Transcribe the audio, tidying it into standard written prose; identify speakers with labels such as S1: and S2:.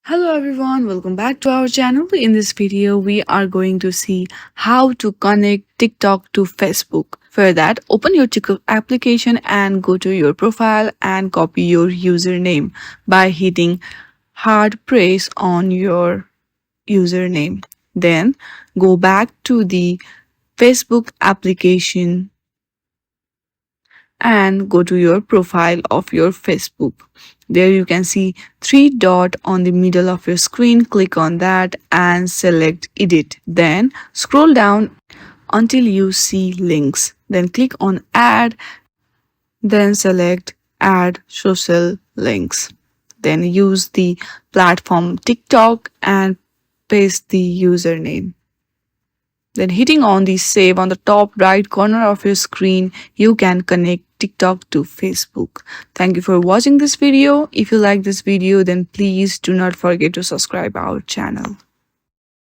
S1: Hello everyone, welcome back to our channel. In this video, we are going to see how to connect TikTok to Facebook. For that, open your TikTok application and go to your profile and copy your username by hitting hard press on your username. Then go back to the Facebook application and go to your profile of your Facebook. There you can see three dot on the middle of your screen. Click on that and select edit. Then scroll down until you see links. Then click on add. Then select add social links. Then use the platform TikTok and paste the username. Then hitting on the save on the top right corner of your screen, you can connect TikTok to Facebook. Thank you for watching this video. If you like this video, then please do not forget to subscribe our channel.